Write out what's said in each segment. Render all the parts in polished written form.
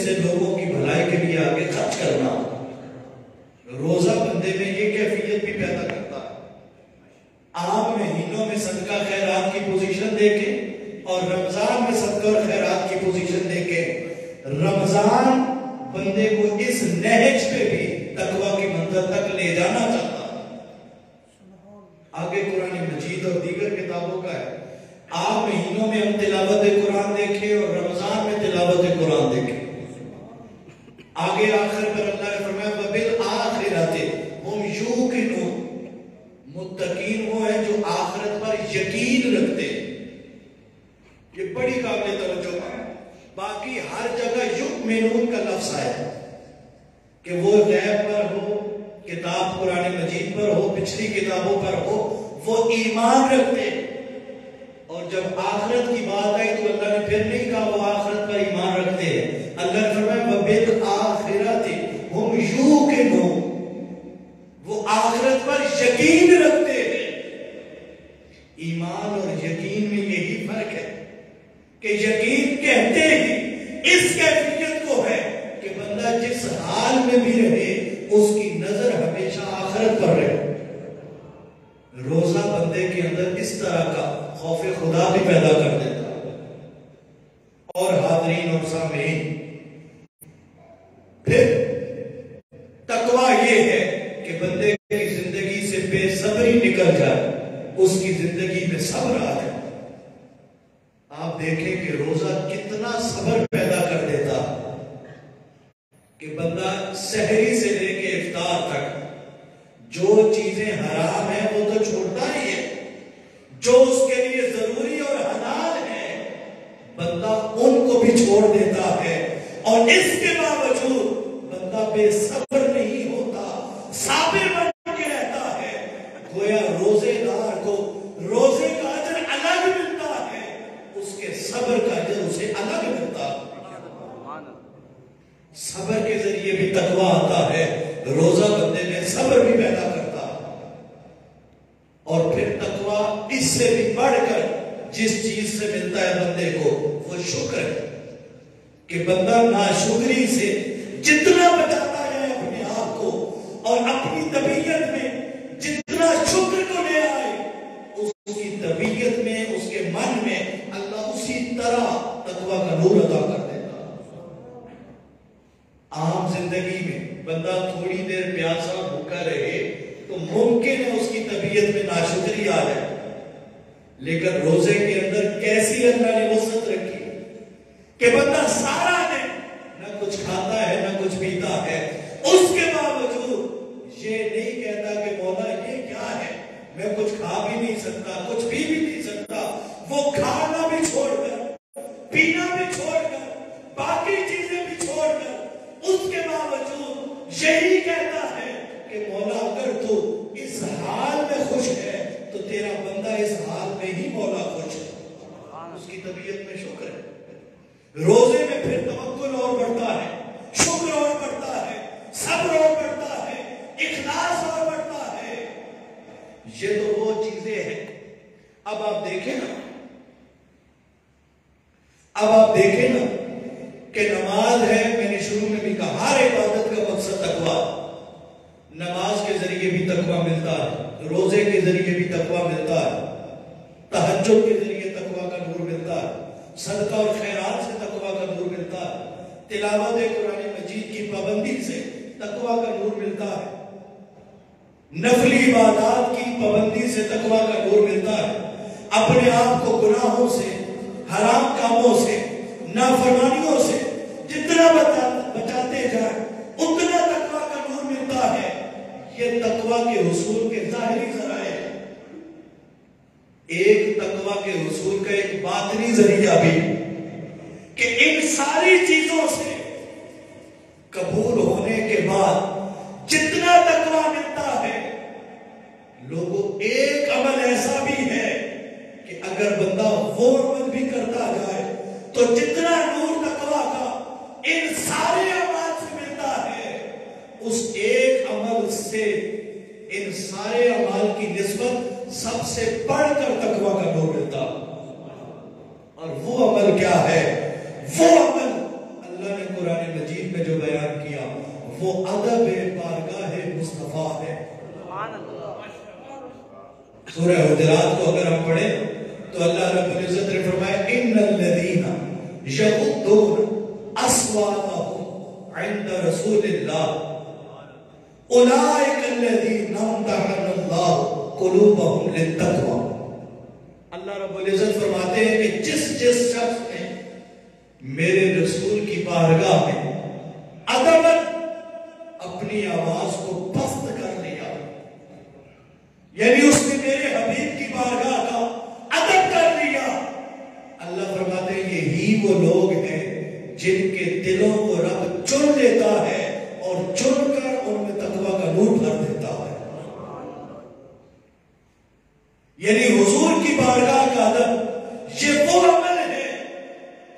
سے لوگوں کی بھلائی کے لیے آگے خرچ کرنا. روزہ بندے میں یہ کیفیت بھی پیدا کرتا ہے. عام مہینوں میں صدقہ خیرات کی پوزیشن دے کے اور رمضان میں صدقہ اور خیرات کی پوزیشن دے کے رمضان بندے کو اس نہج پہ بھی تقویٰ کی منزل تک لے جانا چاہتا ہے. آگے قرآن مجید اور دیگر کتابوں کا ہے. عام مہینوں میں ہم تلاوت قرآن دیکھیں اور رمضان میں تلاوت قرآن دیکھیں. آگے آخر پر اللہ نے فرمایا وَبِالْآخِرَةِ هُمْ يُوقِنُونَ. متقین وہ ہیں جو آخرت پر یقین رکھتے ہیں. یہ بڑی قابل توجہ ہے. باقی ہر جگہ یؤمنون کا لفظ آیا کہ وہ غیب پر ہو, کتاب قرآن مجید پر ہو, پچھلی کتابوں پر ہو, وہ ایمان رکھتے. اور جب آخرت کی بات آئی تو اللہ نے پھر نہیں کہا وہ آخرت پر ایمان رکھتے ہیں. اللہ نے فرمایا وَبِالْآخِرَةِ هُمْ يُوقِنُونَ. وہ آخرت پر یقین رکھتے ہیں. ایمان اور یقین میں یہی فرق ہے کہ یقین کہتے ہیں اس کیفیت کو ہے کہ بندہ جس حال میں بھی رہے اس کی نظر ہمیشہ آخرت پر رہے. روزہ بندے کے اندر اس طرح کا خوف خدا بھی پیدا کر دیتا ہے. اور حاضرین اور سامعین, پھر تقویٰ یہ ہے کہ بندے کی زندگی سے بے صبری نکل جائے, اس کی زندگی میں صبر آ جائے. آپ دیکھیں کہ روزہ کتنا صبر پیدا کر دیتا کہ بندہ سحری سے لے کے افطار تک جو چیزیں حرام ہیں وہ تو چھوڑتا ہی ہے, جو اس کے لیے ضروری اور حلال ہے بندہ ان کو بھی چھوڑ دیتا ہے. اور اس کے باوجود بندہ بے صبر نہیں ہوتا, صابر بن کے رہتا ہے. گویا روزے دار کو روزے کا اجر الگ ملتا ہے, اس کے صبر کا اجر اسے الگ ملتا ہے. صبر کے ذریعے بھی تقویٰ آتا ہے. روزہ بندے میں صبر بھی پیدا کرتا ہے. اور پھر تقویٰ اس سے بھی بڑھ کر جس چیز سے ملتا ہے بندے کو وہ شکر ہے کہ بندہ ناشکری سے جتنا بچاتا ہے اپنے آپ کو اور اپنی طبیعت میں جتنا شکر کو لے آئے, اس کی طبیعت میں, اس کے من میں اللہ اسی طرح تقویٰ کا نور عطا کر دیتا. عام زندگی میں بندہ تھوڑی دیر پیاسا بھوکا رہے تو ممکن ہے اس کی طبیعت میں ناشکری آ جائے, لیکن روزے کے اندر کیسی اللہ نے وسعت رکھی کہ بندہ سارا دن نہ کچھ کھاتا ہے نہ کچھ پیتا ہے, اس کے باوجود یہ نہیں کہتا کہ مولا یہ کیا ہے, میں کچھ کھا بھی نہیں سکتا, کچھ پی بھی نہیں سکتا. وہ کھانا بھی چھوڑ کر, پینا بھی چھوڑ کر, باقی چیزیں بھی چھوڑ کر اس کے باوجود یہی کہتا ہے کہ مولا اگر تو اس حال میں خوش ہے تو تیرا بندہ اس حال میں ہی مولا خوش ہے. اس کی طبیعت میں شکر ہے. روزے میں پھر توکل اور بڑھتا ہے, شکر اور بڑھتا ہے, صبر اور بڑھتا ہے, اخلاص اور بڑھتا ہے. یہ تو وہ چیزیں ہیں. اب آپ دیکھیں نا کہ نماز ہے, میں نے شروع میں بھی کہا ہر عبادت کا مقصد تقویٰ. نماز کے ذریعے بھی تقویٰ ملتا ہے, روزے کے ذریعے بھی تقویٰ ملتا ہے, تہجد کے ذریعے تقویٰ کا نور ملتا ہے, صدقہ اور خیرات سے تقویٰ کا نور ملتا ہے, تلاوت قرآن مجید کی پابندی سے تقویٰ کا نور ملتا ہے, نفلی عبادات کی پابندی سے تقویٰ کا نور ملتا ہے. اپنے آپ کو گناہوں سے, حرام کاموں سے, نافرمانیوں سے جتنا بچاتے جائیں اتنا تقویٰ کا نور ملتا ہے. یہ تقویٰ کے حصول کے ظاہری ذرائع ہیں. ایک تقویٰ کے حصول کا ایک باطنی ذریعہ بھی کہ ان ساری چیزوں سے قبول ہونے کے بعد جتنا تقویٰ ملتا ہے, لوگوں ایک عمل ایسا بھی ہے کہ اگر بندہ وہ عمل بھی کرتا جائے تو جتنا نور تقویٰ کا ان سارے اعمال سے ملتا ہے, اس ایک عمل سے ان سارے اعمال کی نسبت سب سے بڑھ کر تقویٰ کا نور ملتا. اور وہ عمل کیا ہے؟ وہ عمل اللہ نے قرآن قرآن مجید میں جو بیان کیا وہ ادب بارگاہ مصطفیٰ ہے. سورہ حجرات کو اگر ہم پڑھیں تو اللہ رب العزت نے فرمایا ان الذین یغضون اصواتهم عند رسول اللہ اولئک الذین امتحن اللہ قلوبهم للتقوی. اللہ رب العزت فرماتے ہیں کہ جس شخص نے میرے رسول کی بارگاہ میں ادباً اپنی آواز کو پست کر لیا، یعنی اس نے میرے حبیب کی بارگاہ کا ادب کر لیا، اللہ فرماتے ہیں یہی وہ لوگ ہیں جن کے دلوں کو رب چن لیتا ہے اور چن کر ان میں تقوی کا نور بھر دیتا ہے. یعنی حضور کی بارگاہ کا ادب یہ وہ عمل ہے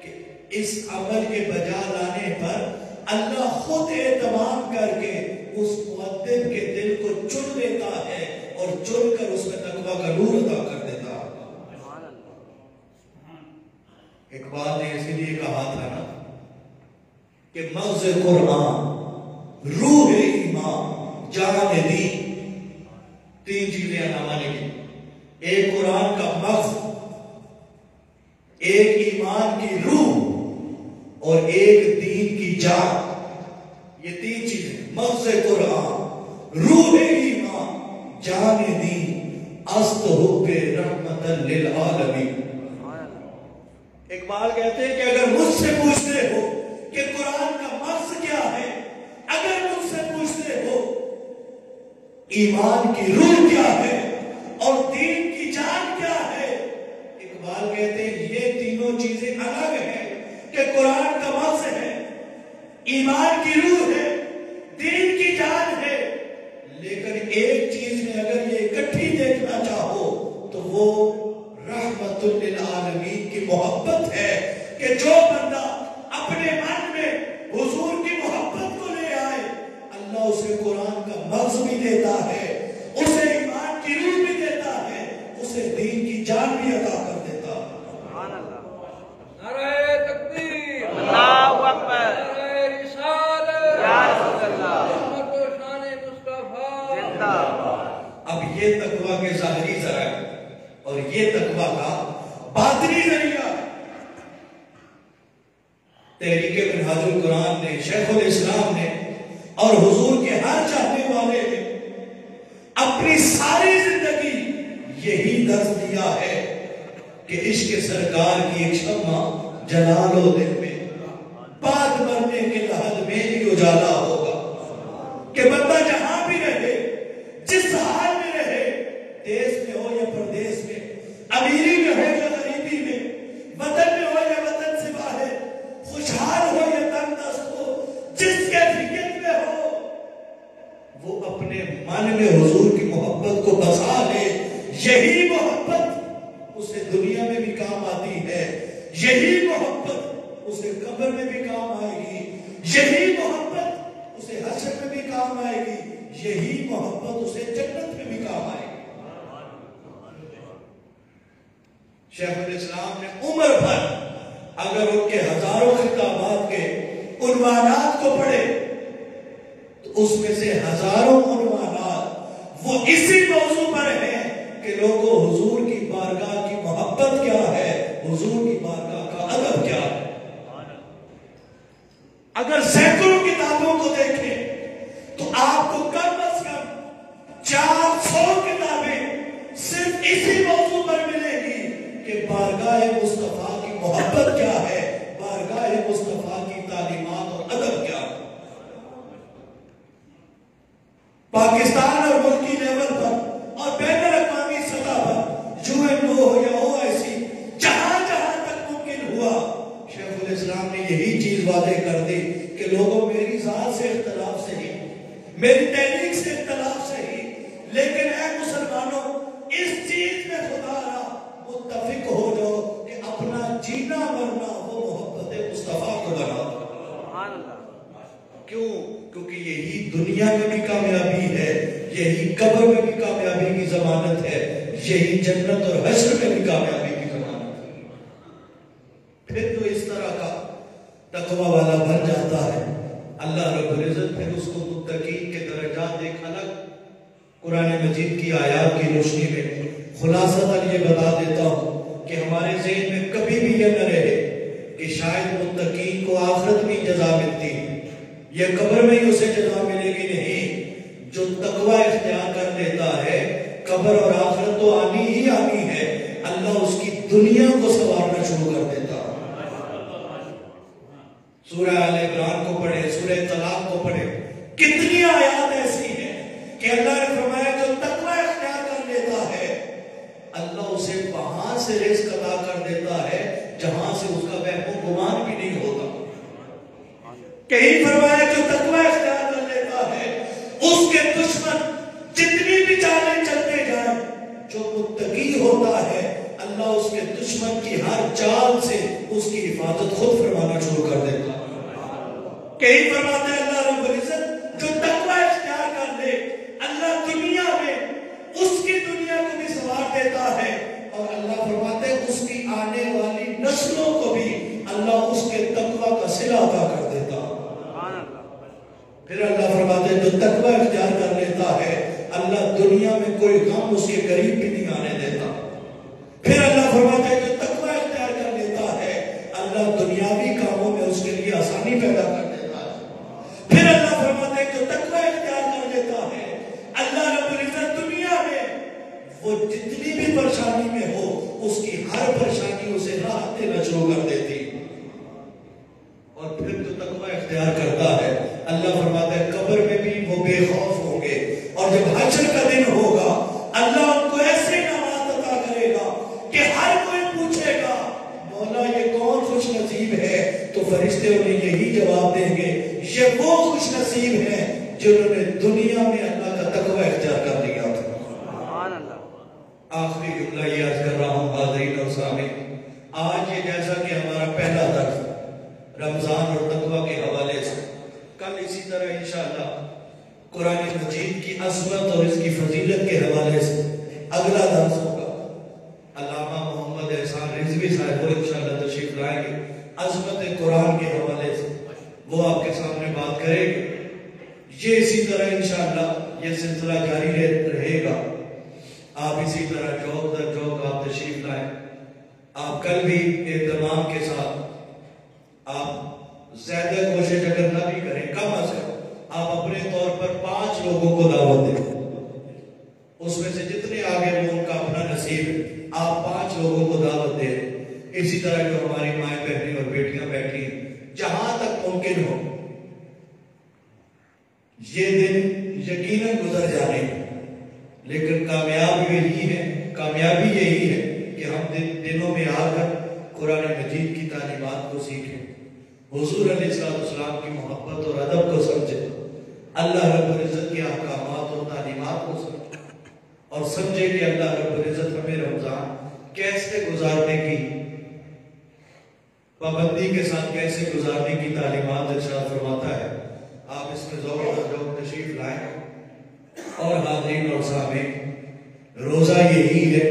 کہ اس عمل کے بجا لانے پر اللہ خود اہتمام کر کے اس مؤدب کے دل کو چن لیتا ہے اور چن کر اس میں تقوی کا نور عطا کر دیتا ہے. اقبال نے اسی لیے کہا تھا نا کہ مغز قرآن روح ایمان جان دی. تین چیزیں علامہ نے کی، ایک قرآن کا مغز، ایک ایمان کی روح اور ایک دین کی جان. یہ تین چیزیں، مغز قرآن، روح ایمان، جان دین، است حب رحمت للعالمین. اقبال کہتے ہیں کہ اگر مجھ سے پوچھتے ہو کہ قرآن کا مغز کیا ہے، اگر مجھ سے پوچھتے ہو ایمان کی روح کیا ہے اور دین کی جان کیا ہے، اقبال کہتے ہیں یہ تینوں چیزیں الگ ہیں کہ قرآن کا مغز ہے، ایمان کی روح ہے، دین کی جان ہے، لیکن ایک چیز میں اگر یہ اکٹھی دیکھنا چاہو تو وہ رحمت للعالمین کی محبت ہے کہ جو بندہ اپنے من میں حضور کی محبت کو لے آئے اللہ اسے قرآن کا مغز بھی دیتا ہے، اسے ایمان کی روح بھی دیتا ہے، اسے دین کی جان بھی عطا کر دیتا ہے. سبحان اللہ. نعرہ تکبیر، اللہ اکبر، نعرہ رسالت، یا رسول اللہ، رحمت و شان مصطفیٰ زندہ. اب یہ تقویٰ کے ظاہری ذرائع اور یہ تقویٰ کا باطنی ذریعہ. تحریک منہاج القرآن نے، شیخ الاسلام نے اور حضور کے ہر چاہنے والے نے اپنی ساری زندگی یہی درس دیا ہے کہ عشق سرکار کی ایک شمع جلال و دل میں بعد مرنے کے لحظ میں بھی اجالا ہوگا کہ بندہ جہاں بھی رہے، جس حال میں رہے، دیس میں ہو یا پردیس میں، امیری میں ہو یا غریبی میں، وطن میں ہو یا وطن سے باہر، خوشحال ہو یا تنگ دست ہو، جس کیفیت میں ہو، وہ اپنے من میں حضور کی محبت کو بسا لے. یہی محبت اسے دنیا میں بھی کام آتی ہے، یہی محبت اسے قبر میں بھی کام آئے گی، یہی محبت اسے حشر میں بھی کام آئے گی، یہی محبت اسے جنت میں بھی کام آئے گی. شیخ الاسلام نے عمر بھر اگر ان کے ہزاروں خطابات کے عنوانات کو پڑھے تو اس میں سے ہزاروں عنوانات وہ اسی موضوع پر ہیں کہ لوگوں حضور کی بارگاہ کی محبت کیا ہے، حضور کی بارگاہ کا ادب کیا ہے. اگر سینکڑوں کتابوں کو دیکھیں تو آپ کو کم از کم 400 کتابیں صرف اسی موضوع پر ملے گی کہ بارگاہ مصطفیٰ کی محبت کیا ہے، بارگاہ مصطفیٰ کی تعلیمات اور ادب کیا ہے. پاکستان اور ملکی لیول پر اور بین الاقوامی سطح پر UN ہو یا OIC، جہاں جہاں تک ممکن ہوا، شیخ الاسلام نے یہی چیز واضح کر دی کہ لوگوں میری ذات سے اختلاف سے ہی، میری تحریک سے اختلاف سے ہی، لیکن اے مسلمانوں اس چیز میں خدا را متفق ہو جاؤ کہ اپنا جینا مرنا وہ محبت مصطفیٰ کو بنا. کیوں؟ کیونکہ یہی دنیا میں بھی کامیابی ہے، یہی قبر میں بھی کامیابی کی ضمانت ہے، یہی جنت اور حشر میں بھی کامیابی کی ضمانت ہے. پھر جو اس طرح کا تقوی والا بن جاتا ہے قرآن مجید کی آیات کی روشنی میں خلاصتاً یہ بتا دیتا ہوں کہ ہمارے ذہن میں کبھی بھی یہ نہ رہے کہ شاید متقین کو آخرت میں جزا ملتی یہ قبر میں ہی اسے جزا ملے گی، نہیں۔ جو تقوی اختیار کر لیتا ہے قبر اور آخرت تو آنی ہی آنی ہے، اللہ اس کی دنیا کو سنوارنا شروع کر دیتا۔ سورہ آل عمران کو پڑھے، سورہ طلاق کو پڑھے، کتنی آیات ایسی ہیں کہ اللہ نے فرمایا جو تقوی اختیار کر لیتا ہے اللہ اسے وہاں سے رزق عطا کر دیتا ہے جہاں سے اس کا وہم و گمان بھی نہیں ہوتا۔ کہیں فرمایا جو تقوی اختیار کر لیتا ہے اس کے دشمن جتنی بھی چالیں چلتے جائیں، جو متقی ہوتا ہے اللہ اس کے دشمن کی ہر چال سے اس کی حفاظت خود فرمانا شروع کر دیتا ہے۔ کہیں فرماتے ہیں اللہ رب العزت جو تقوی اختیار کر لے اللہ دنیا میں اس کی دنیا کو بھی سنوار دیتا ہے، اور اللہ فرماتے ہیں اس کی آنے والی نسلوں کو بھی اللہ اس کے تقوی کا صلہ عطا کر دیتا۔ پھر اللہ فرماتے ہیں جو تقوی اختیار کر لیتا ہے اللہ دنیا میں کوئی غم اس کے قریب بھی نہیں آنے دیتا۔ پھر اللہ فرماتے ہیں جو تقوی اختیار کر لیتا ہے اللہ دنیاوی کاموں میں اس کے لیے آسانی پیدا کر دیتا ہے۔ پھر اللہ فرماتے ہیں جو تقوی اختیار کر لیتا ہے اللہ رب العزت دنیا میں وہ جتنی بھی پریشانی میں ہو اس کی ہر پریشانی اسے راحت دینا شروع کر دیتی۔ اور پھر جو تقوی اختیار کرتا ہے اللہ فرماتا ہے قبر میں بھی وہ بے خوف ہوں گے، اور جب حشر کا دن ہوگا اللہ ان کو ایسے انعامات عطا کرے گا کہ ہر کوئی پوچھے گا مولا یہ کون خوش نصیب ہے، تو فرشتے انہیں یہی جواب دیں گے یہ وہ خوش نصیب ہیں جنہوں نے دنیا میں اللہ کا تقوی اختیار کر لیا تھا۔ آخری جملہ یہ عرض کر رہا ہوں حاضرین اور سامعین، آج یہ جیسا کہ ہمارا پہلا درس رمضان اور تقوی کے حوالے سے، کل اسی طرح انشاءاللہ قرآن مجید کی عظمت اور اس کی فضیلت کے حوالے سے اگلا درس ہوگا۔ علامہ محمد احسان رضوی صاحب وہ انشاءاللہ تشریف لائیں گے، عظمت قرآن کے حوالے سے وہ آپ کے سامنے بات کریں گے۔ یہ اسی طرح انشاءاللہ یہ سلسلہ جاری رہے گا، آپ اسی طرح جوک در جوک آپ تشریف لائیں۔ آپ کل بھی اہتمام کے ساتھ آپ زیادہ کوشش اگر نہ بھی کریں کم از کم آپ اپنے طور پر 5 لوگوں کو دعوت دیں، اس میں سے جتنے آگے وہ ان کا اپنا نصیب ہے آپ 5 لوگوں کو دعوت دیں۔ اسی طرح جو ہماری مائیں بہنیں اور بیٹیاں بیٹھی ہیں جہاں تک ممکن ہو یہ دن یقیناً گزر جانے لیکن کامیابی یہی ہے کہ ہم دنوں میں آ کر قرآن مجید کی تعلیمات کو سیکھیں، حضور علیہ السلام کی محبت اور ادب کو سمجھیں، اللہ رب العزت کے احکامات اور تعلیمات کو سمجھیں، اور سمجھے کہ اللہ رب العزت ہمیں رمضان کیسے گزارنے کی پابندی کے ساتھ کیسے گزارنے کی تعلیمات ارشاد فرماتا ہے۔ آپ اس میں ذوق اور ذوق تشریف لائیں۔ اور حاضرین اور سامعین، روزہ یہی ہے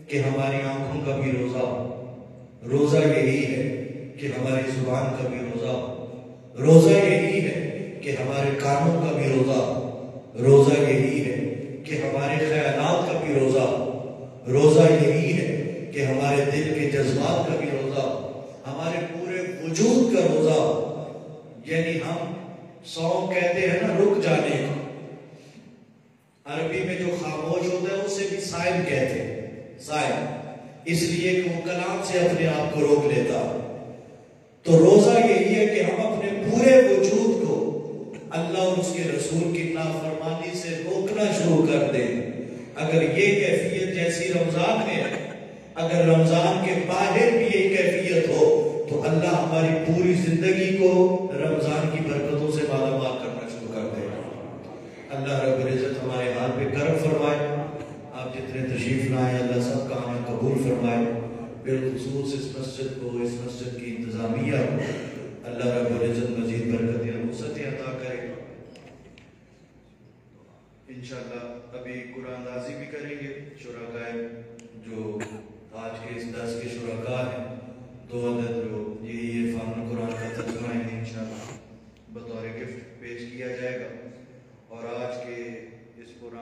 کہ ہماری آنکھوں کا بھی روزہ ہو، روزہ یہی ہے کہ ہماری زبان کا بھی روزہ ہو، روزہ یہی ہے کہ ہمارے کانوں کا بھی روزہ ہو، روزہ یہی ہے کہ ہمارے خیالات کا بھی روزہ ہو، روزہ یہی ہے کہ ہمارے دل کے جذبات کا بھی روزہ ہو، ہمارے پورے وجود کا روزہ ہو۔ یعنی ہم صوم کہتے ہیں نا رک جانے کو، عربی میں جو خاموش ہوتا ہے اسے بھی صائم کہتے ہیں، صائم اس لیے کہ وہ کلام سے اپنے آپ کو روک لیتا۔ تو روزہ یہی ہے کہ ہم اپنے پورے وجود کو اللہ اور اس کے رسول کی نافرمانی سے روکنا شروع کر دیں۔ اگر یہ کیفیت جیسی رمضان ہے، اگر رمضان کے باہر بھی یہ کیفیت ہو تو اللہ ہماری پوری زندگی کو رمضان کی برکتوں سے مالا مال کرنا شروع کر دے۔ اللہ رب العزت ہمارے حال پہ کرم فرمائے۔ آپ جتنے تشریف لائیں اللہ سب کا آنا قبول فرمائے، بالخصوص اس مسجد کو، اس مسجد کی انتظامیہ کو اللہ رب العزت مزید برکت اور وسعت عطا کرے۔ انشاءاللہ ابھی قرآن نازی بھی کریں گے شرکاء جو آج کے اس درس کے شرکاء ہیں، 2 عدد جو یہی عرفان قرآن کا ترجمہ ہے انشاءاللہ بطور گفٹ پیش کیا جائے گا۔ اور آج کے اس قرآن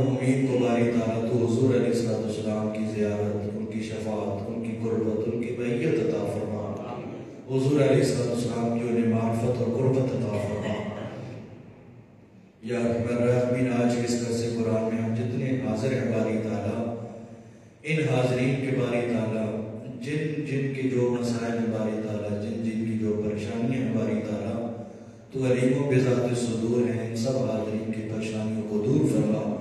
مرحومین کو باری تعالیٰ تو حضور علیہ السلام کی زیارت، ان کی شفاعت، ان کی قربت، ان کی بیعت عطا فرما، حضور علیہ السلام کی انہیں معرفت اور قربت عطا فرما۔ یا رحمن الرحمین، آج اس درس قرآن میں ہم جتنے حاضر ہیں باری تعالیٰ، ان حاضرین کے باری تعالیٰ جن جن کی جو مسائل ہیں باری تعالیٰ، جن جن کی جو پریشانیاں ہیں باری تعالیٰ، تو علیم و بذات الصدور ہیں، ان سب حاضرین کی پریشانیوں کو دور فرما۔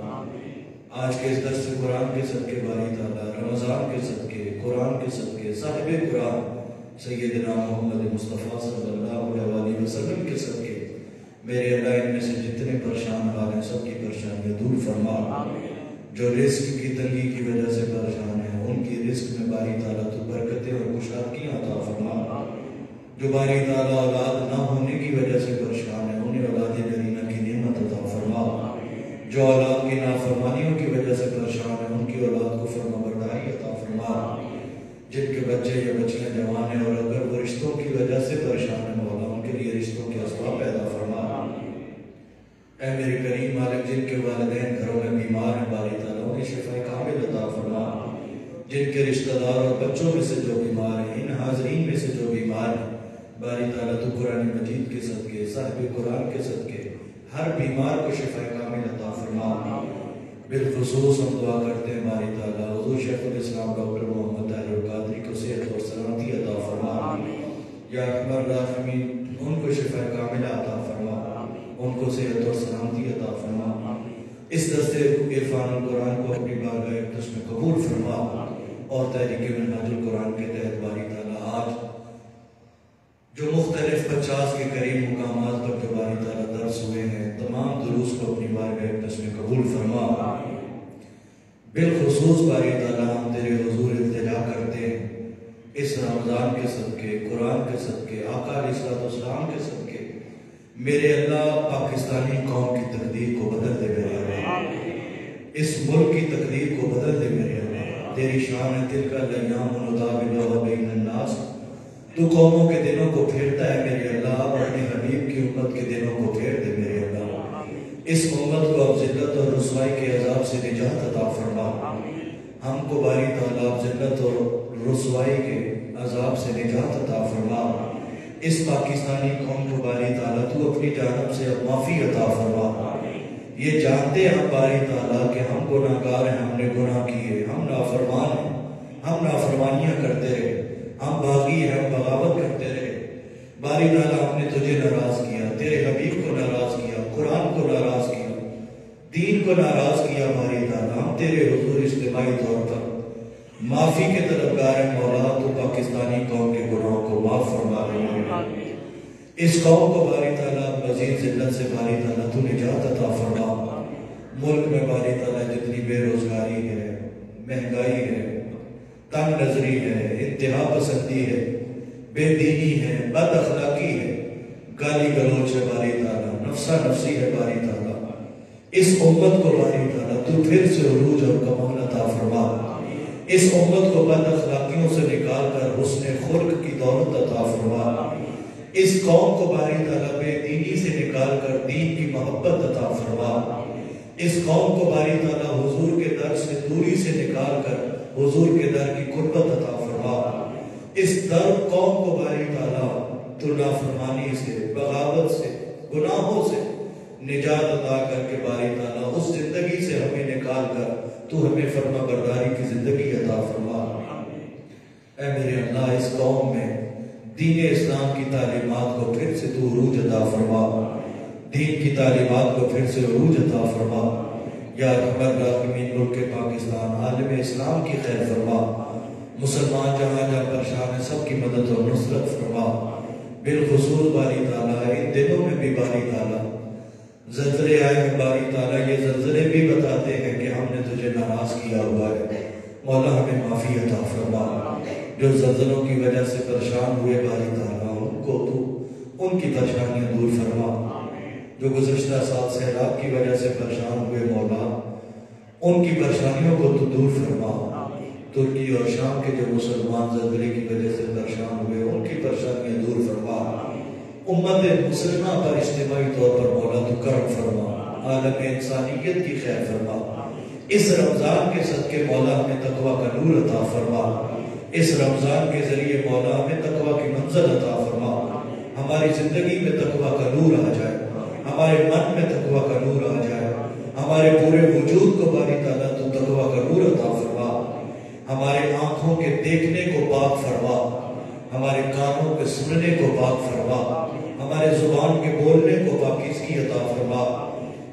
آج کے اس درس قرآن کے صدقے باری تعالیٰ، رمضان کے صدقے، قرآن کے صدقے، صاحب قرآن سیدنا محمد مصطفیٰ صلی اللہ علیہ وسلم کے صدقے، میرے اللہ ان میں سے جتنے پریشان حال ہیں سب کی پریشانیاں دور فرما۔ جو رزق کی تنگی کی وجہ سے پریشان ہیں ان کی رزق میں باری تعالیٰ تو برکتیں اور کشادگیاں عطا فرما۔ جو باری تعالیٰ اولاد نہ ہونے کی وجہ سے پریشان ہیں انہیں اولاد کرینہ کی نعمت عطا فرما۔ جو اولاد کی نافرمانیوں کی وجہ سے پریشان ہیں ان کی اولاد کو فرما برداری عطا فرما۔ جن کے بچے یا بچیاں جوان ہیں اور اگر وہ رشتوں کی وجہ سے پریشان ہیں مولا ان کے لیے رشتوں کے اسباب پیدا فرما۔ اے میرے کریم مالک، جن کے والدین گھروں میں بیمار ہیں باری تعالیٰ انہیں شفا کامل عطا فرما۔ جن کے رشتہ دار اور بچوں میں سے جو بیمار ہیں، ان حاضرین میں سے جو بیمار ہیں باری تعالیٰ تو قرآن مجید کے صدقے، صاحب قرآن کے صدقے ہر بیمار کو شفا کامل عطا فرما۔ بالخصوص ہم دعا کرتے ہیں باری تعالیٰ حضور شیخ الاسلام ڈاکٹر محمد طاہر القادری کو صحت اور سلامتی عطا فرما۔ یا رحمن الرحمین، ان کو شفا کامل عطا فرما، ان کو صحت اور سلامتی عطا فرما۔ اس درس عرفان القرآن کو اپنی بارگاہ اقدس میں قبول فرما، اور تحریک منہاج القرآن کے تحت باری تعالیٰ آج جو مختلف 50 کے قریب مقامات پر جو باری تعالیٰ درس ہوئے ہیں تمام دروس کو اپنی بارگاہ اقدس میں قبول فرما۔ بالخصوص باری تعالیٰ ہم تیرے حضور التجا کرتے ہیں اس رمضان کے صدقے، قرآن کے صدقے، آقا علیہ السلام کے صدقے، میرے اللہ پاکستانی قوم کی تقدیر کو بدل دے میرے اللہ، اس ملک کی تقدیر کو بدل دے میرے اللہ۔ تیری شان ہے تلک الایام نداولها بین الناس، تو قوموں کے دنوں کو پھیرتا ہے میرے اللہ، اور اپنے حبیب کی امت کے دنوں کو پھیر دے میرے اللہ۔ اس امت کو اب ذلت اور رسوائی کے عذاب سے نجات عطا فرما۔ ہم کو باری تعالیٰ اب ذلت اور رسوائی کے عذاب سے نجات عطا فرما۔ اس پاکستانی قوم کو باری تعالیٰ تو اپنی جانب سے اب معافی عطا فرما۔ یہ جانتے ہیں باری تعالیٰ کہ ہم گناہگار ہیں، ہم نے گناہ کیے، ہم نافرمان ہیں، ہم نافرمانیاں کرتے رہے، ہم باغی ہیں، ہم بغاوت کرتے رہے۔ باری تعالیٰ ہم نے تجھے ناراض کیا، تیرے حبیب کو ناراض کیا، قرآن کو ناراض کیا، دین کو ناراض کیا۔ باری تعالیٰ ہم تیرے حضور اجتماعی طور پر معافی کے طلبگار ہیں مولا، تو پاکستانی قوم کے گناہوں کو معاف فرما رہے ہیں۔ اس قوم کو باری تعالیٰ مزید ذلت سے باری تعالیٰ تو نجات عطا فرما۔ ملک میں باری تعالیٰ جتنی بے روزگاری ہے، مہنگائی ہے، تنگ نظری ہے، انتہا پسندی ہے، بے دینی ہے، بد اخلاقی ہے، گالی گلوچ ہے باری تعالیٰ، نفسا نفسی ہے باری تعالیٰ، اس امت کو باری تعالیٰ تو پھر سے عروج اور کمال عطا فرما۔ اس امت کو بد اخلاقیوں سے نکال کر حسن خلق کی دولت عطا فرما۔ اس قوم کو باری تعالیٰ بے دینی سے نکال کر دین کی محبت عطا فرما۔ اس قوم کو باری تعالیٰ حضور کے در سے دوری سے نکال کر حضور کے در کی قربت عطا فرما۔ اس در قوم کو باری تعالیٰ تو نافرمانی سے، بغاوت سے، گناہوں سے نجات عطا کر کے باری تعالیٰ اس زندگی سے ہمیں نکال کر تو ہمیں فرما برداری کی زندگی عطا فرما۔ اے میرے اللہ، اس قوم میں دین اسلام کی تعلیمات کو پھر سے تو عروج عطا فرما، دین کی تعلیمات کو پھر سے عروج عطا فرما۔ یا رحمن الرحمین، ملک پاکستان عالم اسلام کی خیر فرما، مسلمان جہاں جہاں پریشان ہیں سب کی مدد اور نصرت فرما۔ بالخصوص باری تعالیٰ ان دنوں میں بھی باری تعالیٰ زلزلے آئے ہیں باری تعالیٰ، یہ زلزلے بھی بتاتے ہیں کہ ہم نے تجھے ناراض کیا ہوا ہے۔ مولا ہمیں معافی عطا فرما۔ جو زلزلوں کی وجہ سے پریشان ہوئے باری تعالیٰ ان کو تو ان کی پریشانیاں دور فرما۔ جو گزشتہ سال سیلاب کی وجہ سے پریشان ہوئے مولا ان کی پریشانیوں کو تو دور فرما۔ ترکی اور شام کے جو مسلمان زلزلے کی وجہ سے پریشان ہوئے ان کی پریشانیاں دور فرما۔ امت مسلمہ پر اجتماعی طور پر مولا تو کرم فرما۔ عالم انسانیت کی خیر فرما۔ اس رمضان کے صدقے مولا ہمیں تقوی کا نور عطا فرما۔ اس رمضان کے ذریعے مولا ہمیں تقوی کی منزل عطا فرما۔ ہماری زندگی میں تقوی کا نور آ جائے، ہمارے من میں تقوی کا نور آ جائے، ہمارے پورے وجود کو باری تعالیٰ تو تقوی کا نور عطا فرما۔ ہمارے آنکھوں کے دیکھنے کو پاک فرما، ہمارے کانوں کے سننے کو پاک فرما، ہمارے زبان کے بولنے کو پاکیزگی عطا فرما۔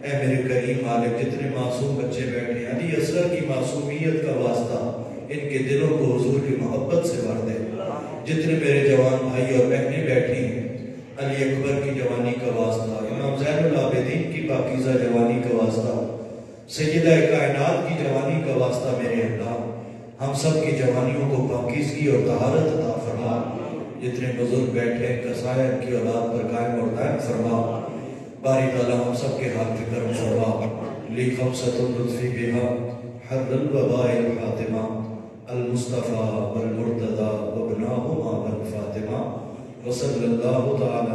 اے میرے کریم مالک، جتنے معصوم بچے بیٹھے ہیں، علی اصغر کی معصومیت کا واسطہ ان کے دلوں کو حضور کی محبت سے بھر دے۔ جتنے میرے جوان بھائی اور بہنیں بیٹھی ہیں، علی اکبر کی جوانی کا واسطہ، امام زین العابدین کی پاکیزہ جوانی کا واسطہ، سیدہ کائنات کی جوانی کا واسطہ میرے اللہ، ہم سب کی جوانیوں کو پاکیزگی اور طہارت عطا فرما۔ جتنے بزرگ بیٹھے ہیں قصائر کی اولاد پر قائم اور دائم فرما۔ باری تعالیٰ ہم سب کے حق کرم فرما۔ لی خمسۃ لطفی بہا حر الوباء الفاطمہ المصطفیٰ والمرتضیٰ وابناہما والفاطمہ وصلی اللہ تعالیٰ